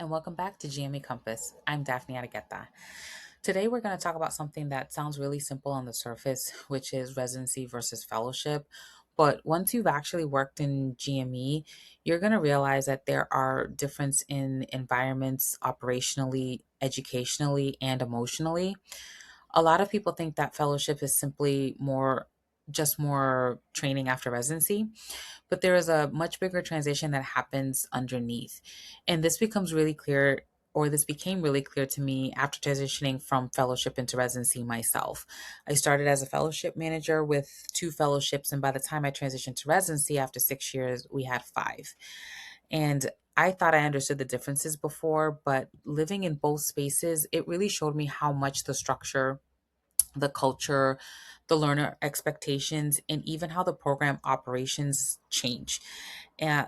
and welcome back to GME Compass. I'm Daphne Aragueta. Today, we're going to talk about something that sounds really simple on the surface, which is residency versus fellowship. But once you've actually worked in GME, you're going to realize that there are difference in environments operationally, educationally, and emotionally. A lot of people think that fellowship is simply more training after residency, but there is a much bigger transition that happens underneath. And this became really clear to me after transitioning from fellowship into residency myself. I started as a fellowship manager with two fellowships, and by the time I transitioned to residency after 6 years, we had five. And I thought I understood the differences before, but living in both spaces, it really showed me how much the structure, the culture, the learner expectations, and even how the program operations change.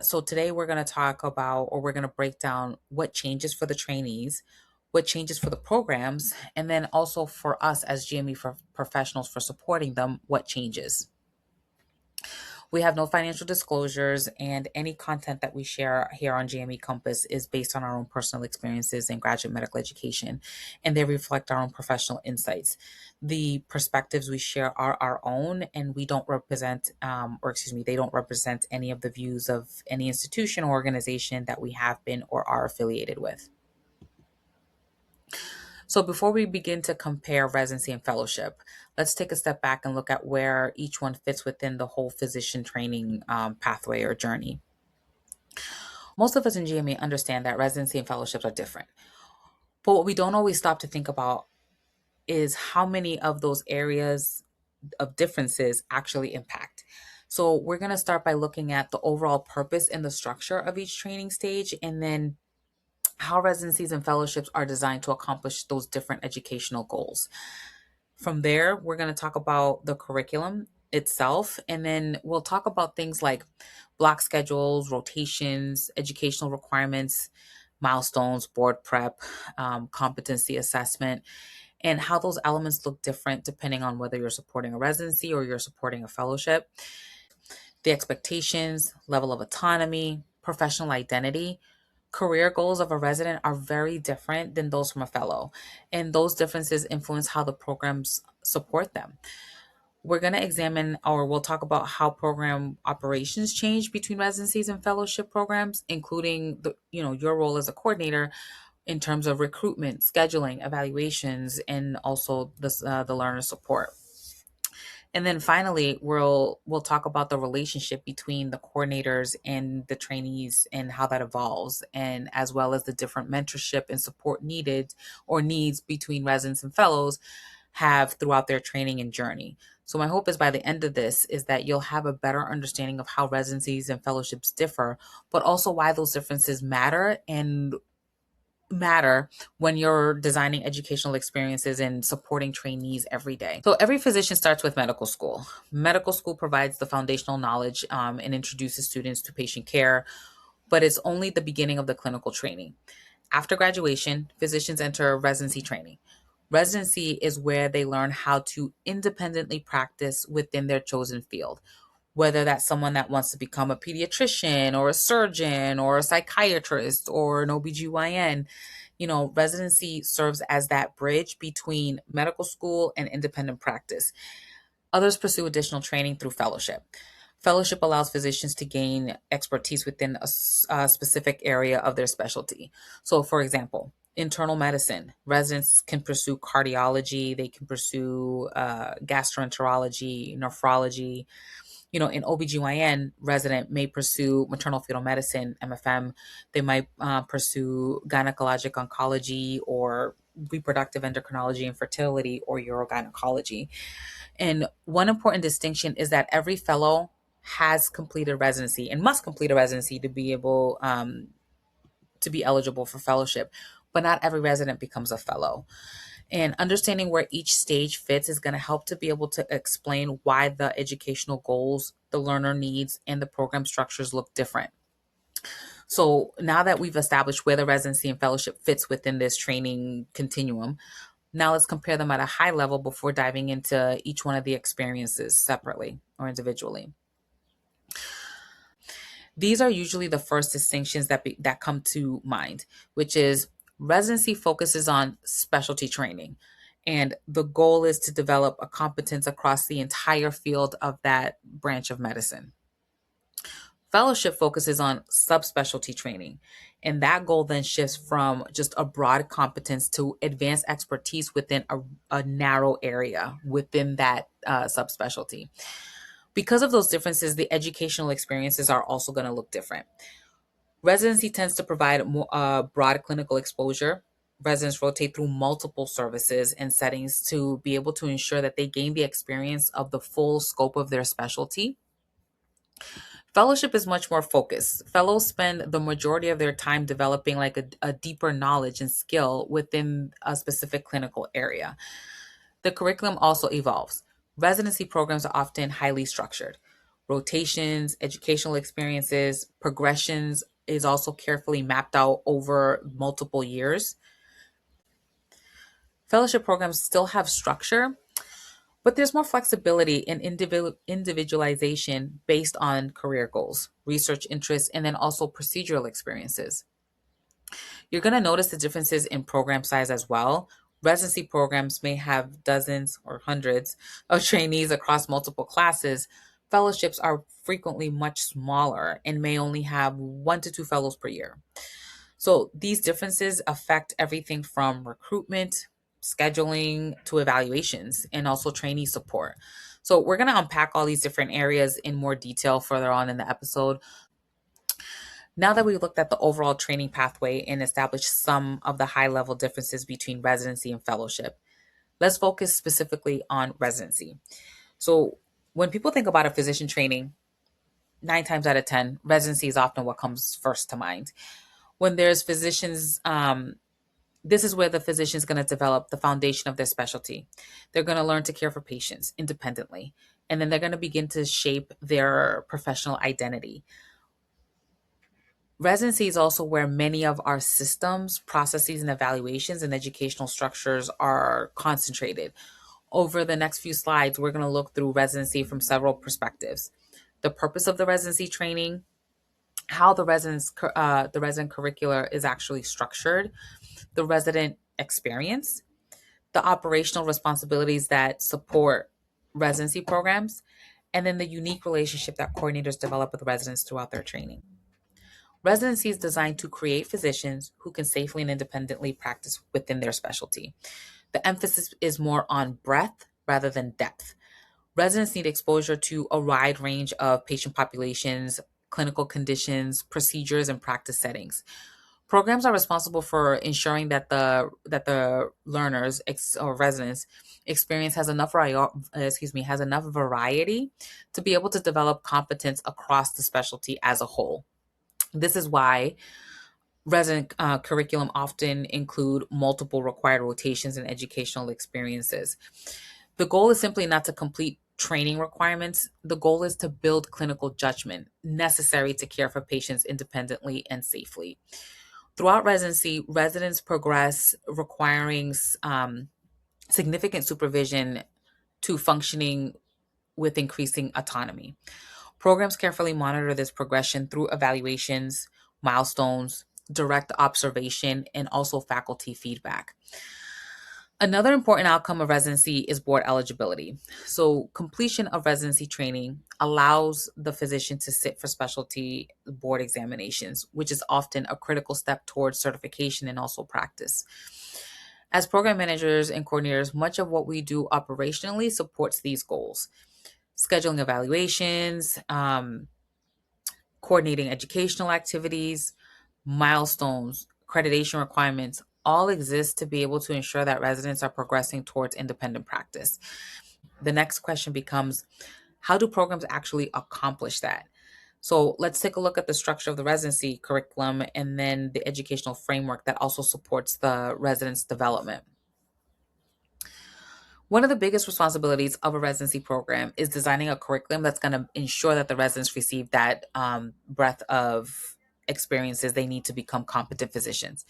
So today we're going to talk about, or we're going to break down what changes for the trainees, what changes for the programs, and then also for us as GME for professionals for supporting them, what changes. We have no financial disclosures, and any content that we share here on GME Compass is based on our own personal experiences in graduate medical education, and they reflect our own professional insights. The perspectives we share are our own, and we don't represent, they don't represent any of the views of any institution or organization that we have been or are affiliated with. So before we begin to compare residency and fellowship, let's take a step back and look at where each one fits within the whole physician training pathway or journey. Most of us in GME understand that residency and fellowships are different. But what we don't always stop to think about is how many of those areas of differences actually impact. So we're going to start by looking at the overall purpose and the structure of each training stage, and then how residencies and fellowships are designed to accomplish those different educational goals. From there, we're going to talk about the curriculum itself, and then we'll talk about things like block schedules, rotations, educational requirements, milestones, board prep, competency assessment, and how those elements look different depending on whether you're supporting a residency or you're supporting a fellowship. The expectations, level of autonomy, professional identity, career goals of a resident are very different than those from a fellow, and those differences influence how the programs support them. We're going to examine, or we'll talk about how program operations change between residencies and fellowship programs, including your role as a coordinator in terms of recruitment, scheduling, evaluations, and also the learner support. And then finally, we'll talk about the relationship between the coordinators and the trainees and how that evolves, and as well as the different mentorship and support needed or needs between residents and fellows have throughout their training and journey. So my hope is by the end of this is that you'll have a better understanding of how residencies and fellowships differ, but also why those differences matter when you're designing educational experiences and supporting trainees every day. So every physician starts with medical school. Medical school provides the foundational knowledge and introduces students to patient care, but it's only the beginning of the clinical training. After graduation, physicians enter residency training. Residency is where they learn how to independently practice within their chosen field, whether that's someone that wants to become a pediatrician or a surgeon or a psychiatrist or an OBGYN. Residency serves as that bridge between medical school and independent practice. Others pursue additional training through fellowship. Fellowship allows physicians to gain expertise within a specific area of their specialty. So, for example, internal medicine, residents can pursue cardiology, they can pursue gastroenterology, nephrology. In OBGYN, resident may pursue maternal fetal medicine, MFM. They might pursue gynecologic oncology or reproductive endocrinology and fertility or urogynecology. And one important distinction is that every fellow has completed residency and must complete a residency to be able to be eligible for fellowship, but not every resident becomes a fellow. And understanding where each stage fits is going to help to be able to explain why the educational goals, the learner needs, and the program structures look different. So now that we've established where the residency and fellowship fits within this training continuum, now let's compare them at a high level before diving into each one of the experiences separately or individually. These are usually the first distinctions that come to mind, which is residency focuses on specialty training, and the goal is to develop a competence across the entire field of that branch of medicine. Fellowship focuses on subspecialty training, and that goal then shifts from just a broad competence to advanced expertise within a narrow area within that subspecialty. Because of those differences, the educational experiences are also going to look different. Residency tends to provide more broad clinical exposure. Residents rotate through multiple services and settings to be able to ensure that they gain the experience of the full scope of their specialty. Fellowship is much more focused. Fellows spend the majority of their time developing like a deeper knowledge and skill within a specific clinical area. The curriculum also evolves. Residency programs are often highly structured. Rotations, educational experiences, progressions is also carefully mapped out over multiple years. Fellowship programs still have structure, but there's more flexibility and individualization based on career goals, research interests, and then also procedural experiences. You're going to notice the differences in program size as well. Residency programs may have dozens or hundreds of trainees across multiple classes. Fellowships are frequently much smaller and may only have 1 to 2 fellows per year. So these differences affect everything from recruitment, scheduling to evaluations, and also trainee support. So we're going to unpack all these different areas in more detail further on in the episode. Now that we looked at the overall training pathway and established some of the high level differences between residency and fellowship, let's focus specifically on residency. So, when people think about a physician training, 9 times out of 10, residency is often what comes first to mind. When there's physicians, this is where the physician is going to develop the foundation of their specialty. They're going to learn to care for patients independently, and then they're going to begin to shape their professional identity. Residency is also where many of our systems, processes, and evaluations and educational structures are concentrated. Over the next few slides, we're going to look through residency from several perspectives. The purpose of the residency training, how the resident curricular is actually structured, the resident experience, the operational responsibilities that support residency programs, and then the unique relationship that coordinators develop with residents throughout their training. Residency is designed to create physicians who can safely and independently practice within their specialty. The emphasis is more on breadth rather than depth. Residents need exposure to a wide range of patient populations, clinical conditions, procedures, and practice settings. Programs are responsible for ensuring that the learners or residents experience has enough variety to be able to develop competence across the specialty as a whole. This is why resident curriculum often include multiple required rotations and educational experiences. The goal is simply not to complete training requirements. The goal is to build clinical judgment necessary to care for patients independently and safely. Throughout residency, residents progress requiring significant supervision to functioning with increasing autonomy. Programs carefully monitor this progression through evaluations, milestones, direct observation, and also faculty feedback. Another important outcome of residency is board eligibility. So, completion of residency training allows the physician to sit for specialty board examinations, which is often a critical step towards certification and also practice. As program managers and coordinators, much of what we do operationally supports these goals. Scheduling evaluations, coordinating educational activities, milestones, accreditation requirements all exist to be able to ensure that residents are progressing towards independent practice. The next question becomes, how do programs actually accomplish that? So let's take a look at the structure of the residency curriculum and then the educational framework that also supports the residents' development. One of the biggest responsibilities of a residency program is designing a curriculum that's going to ensure that the residents receive that breadth of experiences they need to become competent physicians.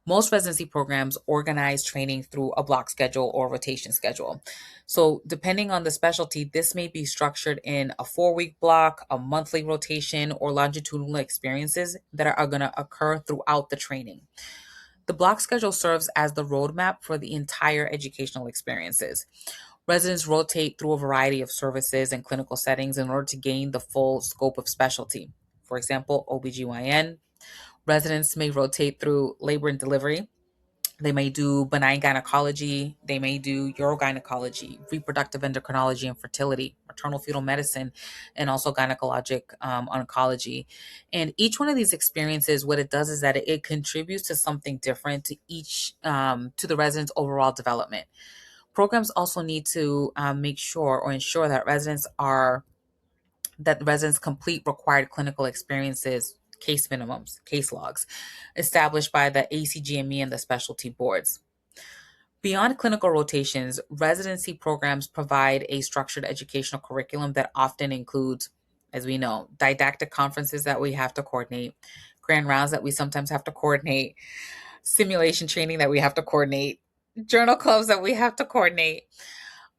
Most residency programs organize training through a block schedule or rotation schedule. So, depending on the specialty, this may be structured in a 4 week block, a monthly rotation, or longitudinal experiences that are going to occur throughout the training. The block schedule serves as the roadmap for the entire educational experiences. Residents rotate through a variety of services and clinical settings in order to gain the full scope of specialty. For example, OBGYN. Residents may rotate through labor and delivery. They may do benign gynecology. They may do urogynecology, reproductive endocrinology and fertility, maternal fetal medicine, and also gynecologic oncology. And each one of these experiences, what it does is that it contributes to something different to each, to the resident's overall development. Programs also need to make sure or ensure that residents complete required clinical experiences, case minimums, case logs, established by the ACGME and the specialty boards. Beyond clinical rotations, residency programs provide a structured educational curriculum that often includes, as we know, didactic conferences that we have to coordinate, grand rounds that we sometimes have to coordinate, simulation training that we have to coordinate, journal clubs that we have to coordinate,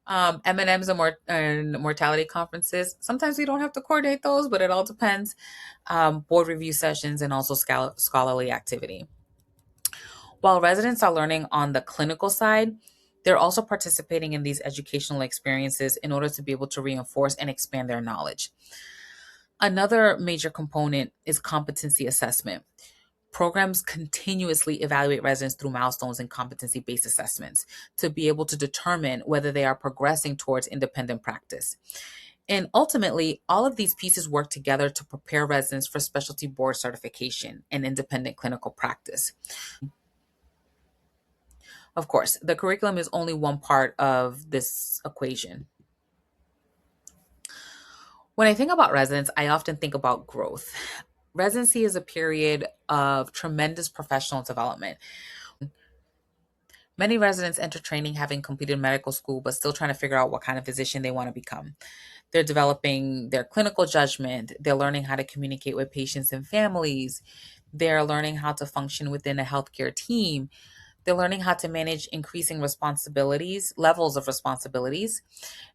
M&Ms and mortality conferences. Sometimes we don't have to coordinate those, but it all depends. Board review sessions and also scholarly activity. While residents are learning on the clinical side, they're also participating in these educational experiences in order to be able to reinforce and expand their knowledge. Another major component is competency assessment. Programs continuously evaluate residents through milestones and competency based assessments to be able to determine whether they are progressing towards independent practice. And ultimately, all of these pieces work together to prepare residents for specialty board certification and independent clinical practice. Of course, the curriculum is only one part of this equation. When I think about residents, I often think about growth. Residency is a period of tremendous professional development. Many residents enter training having completed medical school, but still trying to figure out what kind of physician they want to become. They're developing their clinical judgment. They're learning how to communicate with patients and families. They're learning how to function within a healthcare team. They're learning how to manage increasing responsibilities, levels of responsibilities.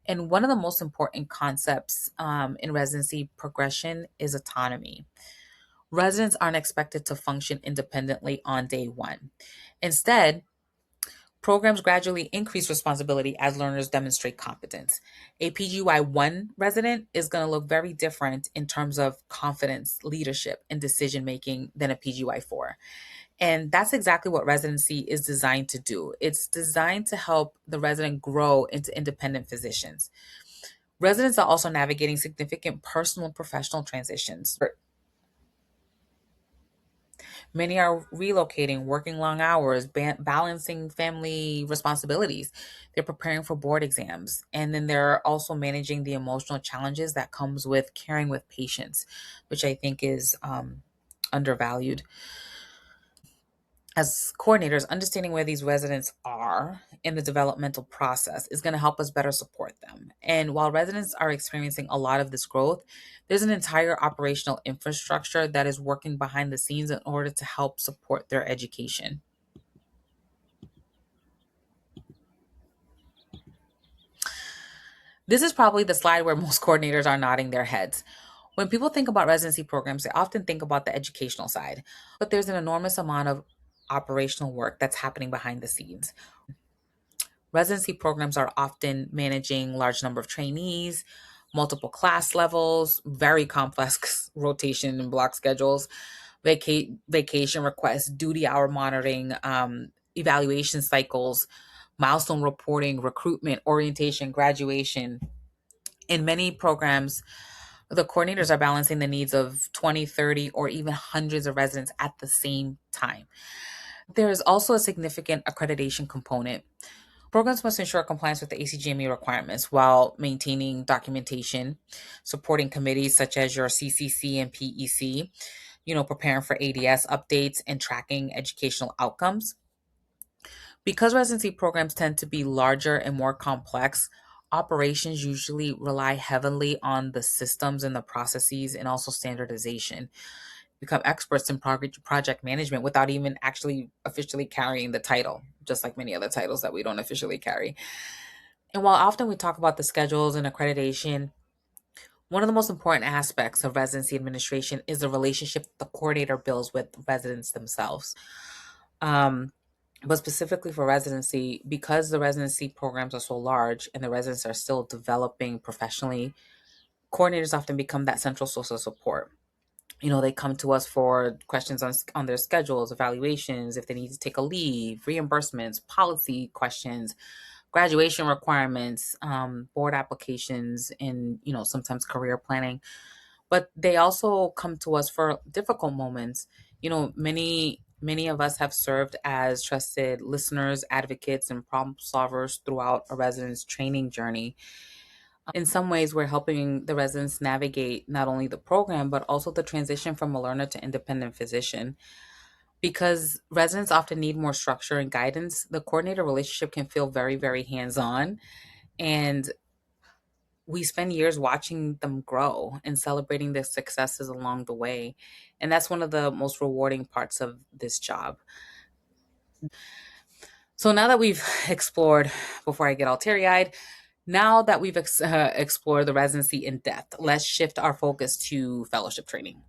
And one of the most important concepts in residency progression is autonomy. Residents aren't expected to function independently on day one. Instead, programs gradually increase responsibility as learners demonstrate competence. A PGY1 resident is going to look very different in terms of confidence, leadership, and decision making than a PGY4. And that's exactly what residency is designed to do. It's designed to help the resident grow into independent physicians. Residents are also navigating significant personal and professional transitions. Many are relocating, working long hours, balancing family responsibilities. They're preparing for board exams, and then they're also managing the emotional challenges that comes with caring with patients, which I think is undervalued. As coordinators, understanding where these residents are in the developmental process is going to help us better support them. And while residents are experiencing a lot of this growth, there's an entire operational infrastructure that is working behind the scenes in order to help support their education. This is probably the slide where most coordinators are nodding their heads. When people think about residency programs, they often think about the educational side, but there's an enormous amount of operational work that's happening behind the scenes. Residency programs are often managing large number of trainees, multiple class levels, very complex rotation and block schedules, vacation requests, duty hour monitoring, evaluation cycles, milestone reporting, recruitment, orientation, graduation. In many programs, the coordinators are balancing the needs of 20, 30, or even hundreds of residents at the same time. There is also a significant accreditation component. Programs must ensure compliance with the ACGME requirements while maintaining documentation, supporting committees such as your CCC and PEC, preparing for ADS updates and tracking educational outcomes. Because residency programs tend to be larger and more complex, operations usually rely heavily on the systems and the processes and also standardization. become experts in project management without even actually officially carrying the title, just like many other titles that we don't officially carry. And while often we talk about the schedules and accreditation, one of the most important aspects of residency administration is the relationship the coordinator builds with residents themselves. Um, but specifically for residency, because the residency programs are so large and the residents are still developing professionally, coordinators often become that central source of support. They come to us for questions on their schedules, evaluations, if they need to take a leave, reimbursements, policy questions, graduation requirements, board applications, and sometimes career planning. But they also come to us for difficult moments. Many of us have served as trusted listeners, advocates, and problem solvers throughout a resident's training journey. In some ways, we're helping the residents navigate not only the program, but also the transition from a learner to independent physician. Because residents often need more structure and guidance, the coordinator relationship can feel very, very hands on. And we spend years watching them grow and celebrating their successes along the way. And that's one of the most rewarding parts of this job. So now that we've explored, before I get all teary eyed, now that we've explored the residency in depth, let's shift our focus to fellowship training.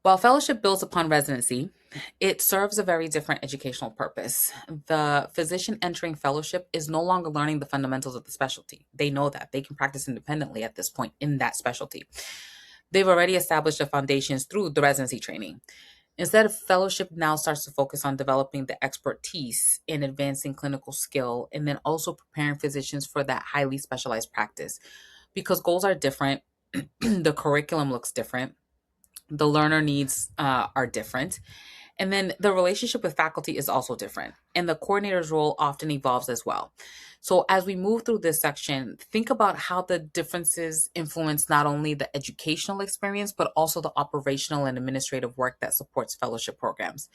While fellowship builds upon residency, it serves a very different educational purpose. The physician entering fellowship is no longer learning the fundamentals of the specialty. They know that they can practice independently at this point in that specialty. They've already established the foundations through the residency training. Instead, fellowship now starts to focus on developing the expertise in advancing clinical skill and then also preparing physicians for that highly specialized practice. Because goals are different, the curriculum looks different, the learner needs are different, and then the relationship with faculty is also different, and the coordinator's role often evolves as well. So as we move through this section, think about how the differences influence not only the educational experience, but also the operational and administrative work that supports fellowship programs.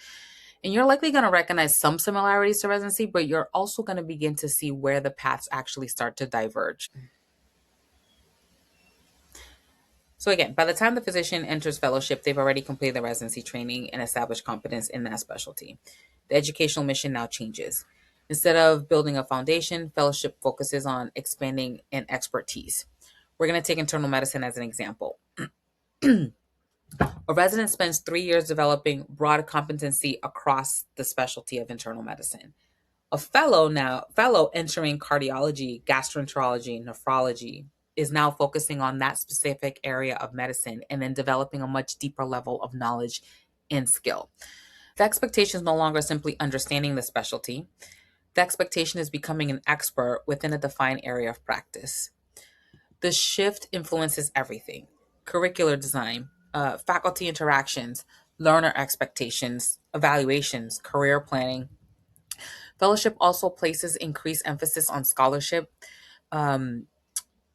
And you're likely going to recognize some similarities to residency, but you're also going to begin to see where the paths actually start to diverge. So again, by the time the physician enters fellowship, they've already completed the residency training and established competence in that specialty. The educational mission now changes. Instead of building a foundation, fellowship focuses on expanding an expertise. We're going to take internal medicine as an example. A resident spends 3 years developing broad competency across the specialty of internal medicine. A fellow entering cardiology, gastroenterology, nephrology is now focusing on that specific area of medicine and then developing a much deeper level of knowledge and skill. The expectation is no longer simply understanding the specialty. The expectation is becoming an expert within a defined area of practice. The shift influences everything: curricular design, faculty interactions, learner expectations, evaluations, career planning. Fellowship also places increased emphasis on scholarship, um,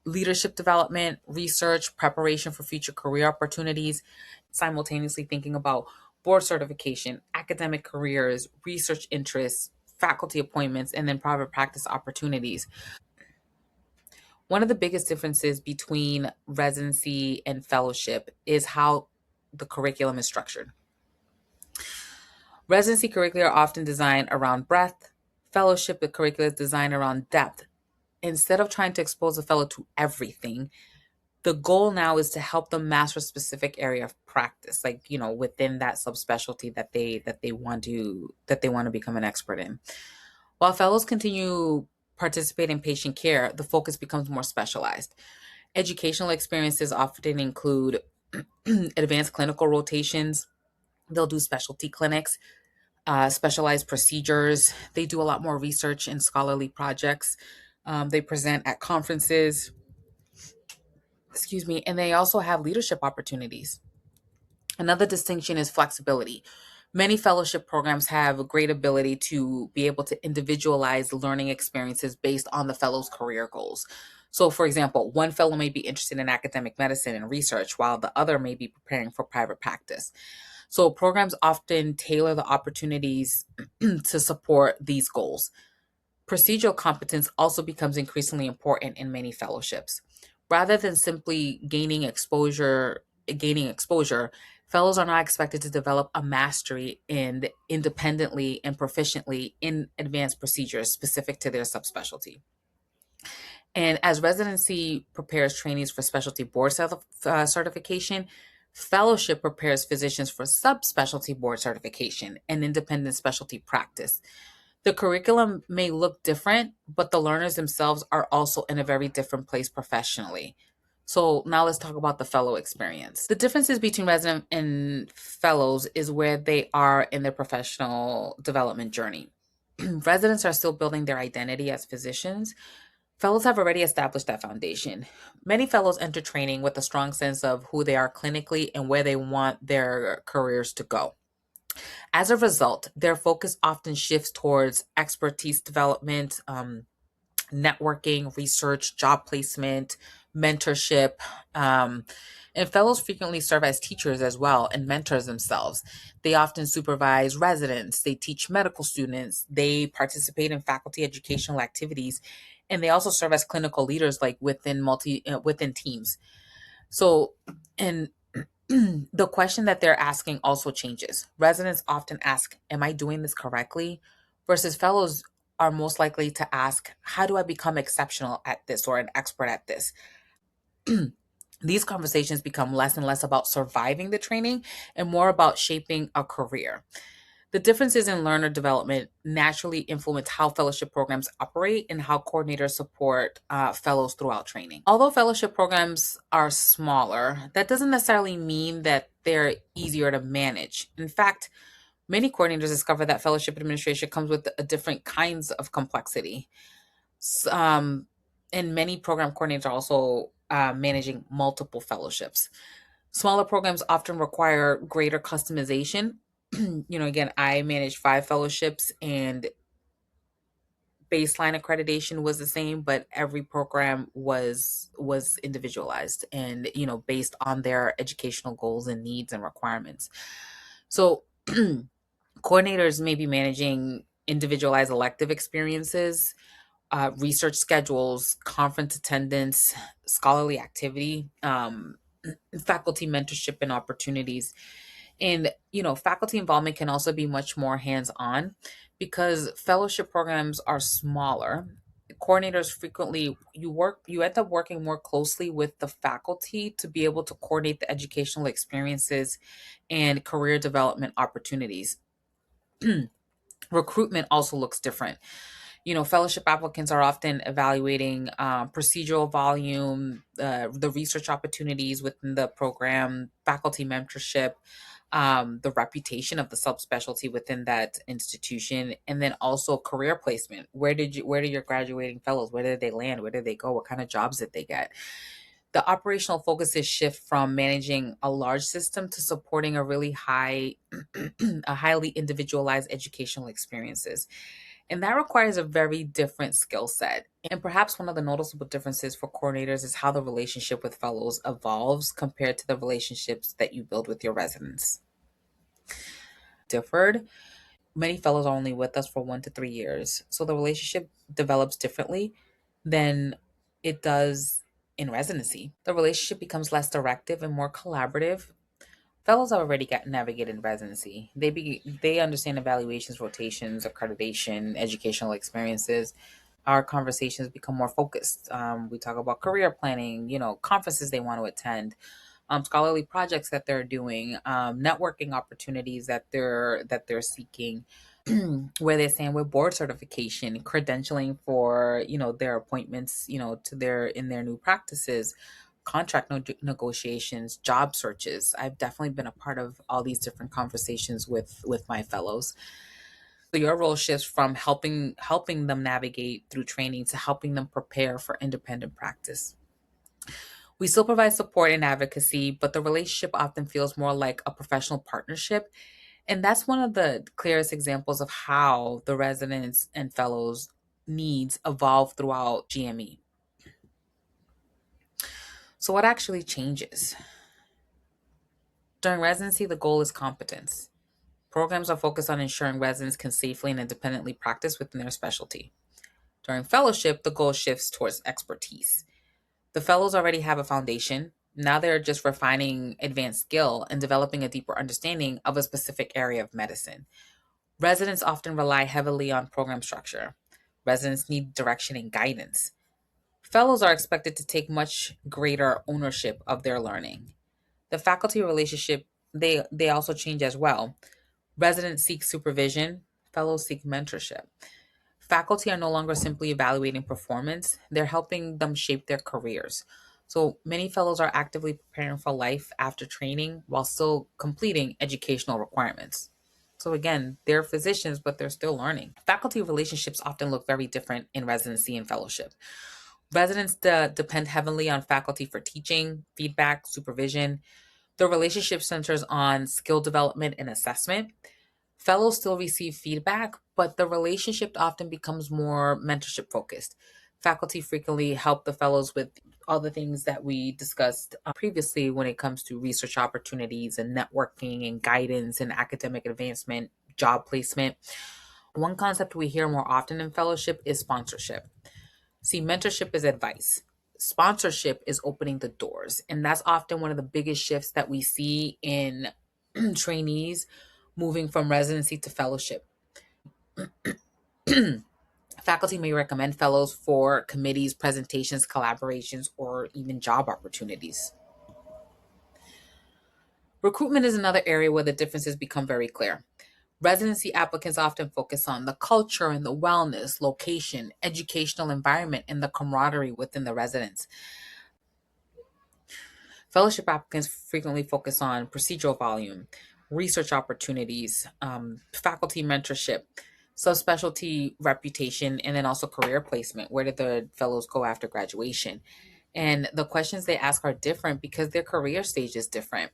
leadership development, research, preparation for future career opportunities, simultaneously thinking about board certification, academic careers, research interests, faculty appointments, and then private practice opportunities. One of the biggest differences between residency and fellowship is how the curriculum is structured. Residency curricula are often designed around breadth. Fellowship curricula is designed around depth. Instead of trying to expose a fellow to everything, the goal now is to help them master a specific area of practice, like within that subspecialty that they want to become an expert in. While fellows continue participate in patient care, the focus becomes more specialized. Educational experiences often include advanced clinical rotations. They'll do specialty clinics, specialized procedures. They do a lot more research and scholarly projects. They present at conferences, and they also have leadership opportunities. Another distinction is flexibility. Many fellowship programs have a great ability to be able to individualize learning experiences based on the fellow's career goals. So, for example, one fellow may be interested in academic medicine and research, while the other may be preparing for private practice. So, programs often tailor the opportunities to support these goals. Procedural competence also becomes increasingly important in many fellowships. Rather than simply gaining exposure, fellows are not expected to develop a mastery in independently and proficiently in advanced procedures specific to their subspecialty. And as residency prepares trainees for specialty board certification, fellowship prepares physicians for subspecialty board certification and independent specialty practice. The curriculum may look different, but the learners themselves are also in a very different place professionally. So now let's talk about the fellow experience. The differences between resident and fellows is where they are in their professional development journey. Residents are still building their identity as physicians. Fellows have already established that foundation. Many fellows enter training with a strong sense of who they are clinically and where they want their careers to go. As a result, their focus often shifts towards expertise development, networking, research, job placement, mentorship. Um, and fellows frequently serve as teachers as well and mentors themselves. They often supervise residents, they teach medical students, they participate in faculty educational activities, and they also serve as clinical leaders like within teams. So, and the question that they're asking also changes. Residents often ask, am I doing this correctly? Versus fellows are most likely to ask, how do I become exceptional at this or an expert at this? These conversations become less and less about surviving the training and more about shaping a career. The differences in learner development naturally influence how fellowship programs operate and how coordinators support fellows throughout training. Although fellowship programs are smaller, that doesn't necessarily mean that they're easier to manage. In fact, many coordinators discover that fellowship administration comes with a different kinds of complexity. S- Um, and many program coordinators are also managing multiple fellowships. Smaller programs often require greater customization. Again, I managed 5 fellowships and baseline accreditation was the same, but every program was individualized and, based on their educational goals and needs and requirements. So coordinators may be managing individualized elective experiences, research schedules, conference attendance, scholarly activity, faculty mentorship and opportunities. And, faculty involvement can also be much more hands on because fellowship programs are smaller. Coordinators frequently, you end up working more closely with the faculty to be able to coordinate the educational experiences and career development opportunities. Recruitment also looks different. Fellowship applicants are often evaluating procedural volume, the research opportunities within the program, faculty mentorship, the reputation of the subspecialty within that institution, and then also career placement. Where did your graduating fellows, where did they land? Where did they go? What kind of jobs did they get? The operational focuses shift from managing a large system to supporting a really a highly individualized educational experiences. And that requires a very different skill set. And perhaps one of the noticeable differences for coordinators is how the relationship with fellows evolves compared to the relationships that you build with your residents. Differed. Many fellows are only with us for 1 to 3 years. So the relationship develops differently than it does in residency. The relationship becomes less directive and more collaborative. Fellows have already got navigated residency. They understand evaluations, rotations, accreditation, educational experiences. Our conversations become more focused. We talk about career planning, conferences they want to attend, scholarly projects that they're doing, networking opportunities that they're seeking, where they stand with board certification, credentialing for their appointments, to their new practices, contract negotiations, job searches. I've definitely been a part of all these different conversations with my fellows. So your role shifts from helping them navigate through training to helping them prepare for independent practice. We still provide support and advocacy, but the relationship often feels more like a professional partnership. And that's one of the clearest examples of how the residents and fellows needs evolve throughout GME. So what actually changes? During residency, the goal is competence. Programs are focused on ensuring residents can safely and independently practice within their specialty. During fellowship, the goal shifts towards expertise. The fellows already have a foundation. Now they're just refining advanced skill and developing a deeper understanding of a specific area of medicine. Residents often rely heavily on program structure. Residents need direction and guidance. Fellows are expected to take much greater ownership of their learning. The faculty relationship they also change as well. Residents seek supervision, fellows seek mentorship. Faculty are no longer simply evaluating performance, they're helping them shape their careers. So many fellows are actively preparing for life after training while still completing educational requirements. So again, they're physicians, but they're still learning. Faculty relationships often look very different in residency and fellowship. Residents depend heavily on faculty for teaching, feedback, supervision. The relationship centers on skill development and assessment. Fellows still receive feedback, but the relationship often becomes more mentorship focused. Faculty frequently help the fellows with all the things that we discussed previously when it comes to research opportunities and networking and guidance and academic advancement, job placement. One concept we hear more often in fellowship is sponsorship. See, mentorship is advice. Sponsorship is opening the doors. And that's often one of the biggest shifts that we see in trainees moving from residency to fellowship. Faculty may recommend fellows for committees, presentations, collaborations, or even job opportunities. Recruitment is another area where the differences become very clear. Residency applicants often focus on the culture and the wellness, location, educational environment, and the camaraderie within the residence. Fellowship applicants frequently focus on procedural volume, research opportunities, faculty mentorship, subspecialty reputation, and then also career placement. Where did the fellows go after graduation? And the questions they ask are different because their career stage is different.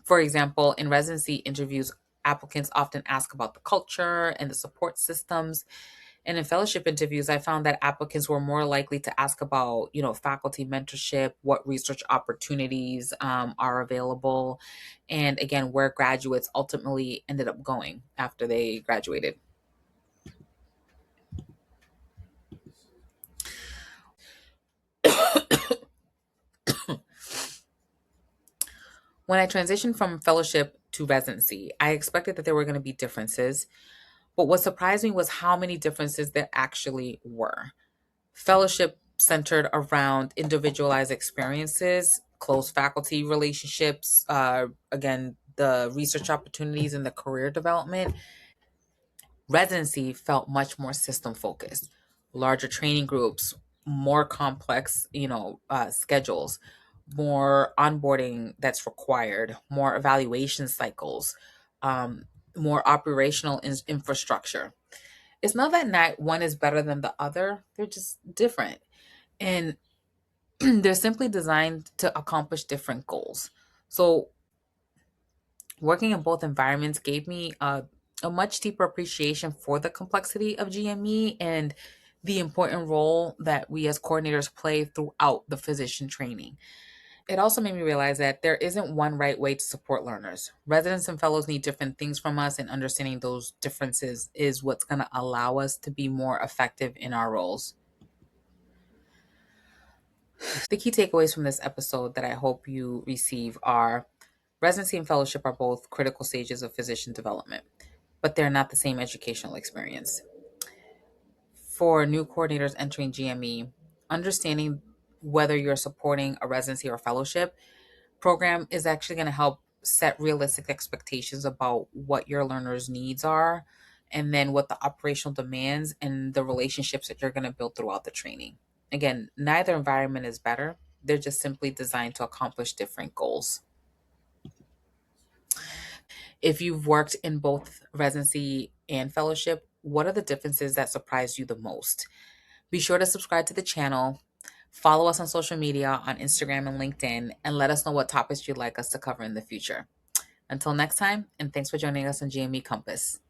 For example, in residency interviews, applicants often ask about the culture and the support systems. And in fellowship interviews, I found that applicants were more likely to ask about, faculty mentorship, what research opportunities are available, and again, where graduates ultimately ended up going after they graduated. When I transitioned from fellowship to residency, I expected that there were going to be differences, but what surprised me was how many differences there actually were. Fellowship centered around individualized experiences, close faculty relationships, again, the research opportunities and the career development. Residency felt much more system focused, larger training groups, more complex, schedules, more onboarding that's required, more evaluation cycles, um, more operational infrastructure. It's not that not one is better than the other; they're just different, and they're simply designed to accomplish different goals. So working in both environments gave me a much deeper appreciation for the complexity of GME and the important role that we as coordinators play throughout the physician training. It also made me realize that there isn't one right way to support learners. Residents and fellows need different things from us, and understanding those differences is what's going to allow us to be more effective in our roles. The key takeaways from this episode that I hope you receive are: residency and fellowship are both critical stages of physician development, but they're not the same educational experience. For new coordinators entering GME, understanding whether you're supporting a residency or fellowship program is actually going to help set realistic expectations about what your learners' needs are, and then what the operational demands and the relationships that you're going to build throughout the training. Again, neither environment is better. They're just simply designed to accomplish different goals. If you've worked in both residency and fellowship, what are the differences that surprised you the most? Be sure to subscribe to the channel, follow us on social media on Instagram and LinkedIn, and let us know what topics you'd like us to cover in the future. Until next time, and thanks for joining us on GME Compass.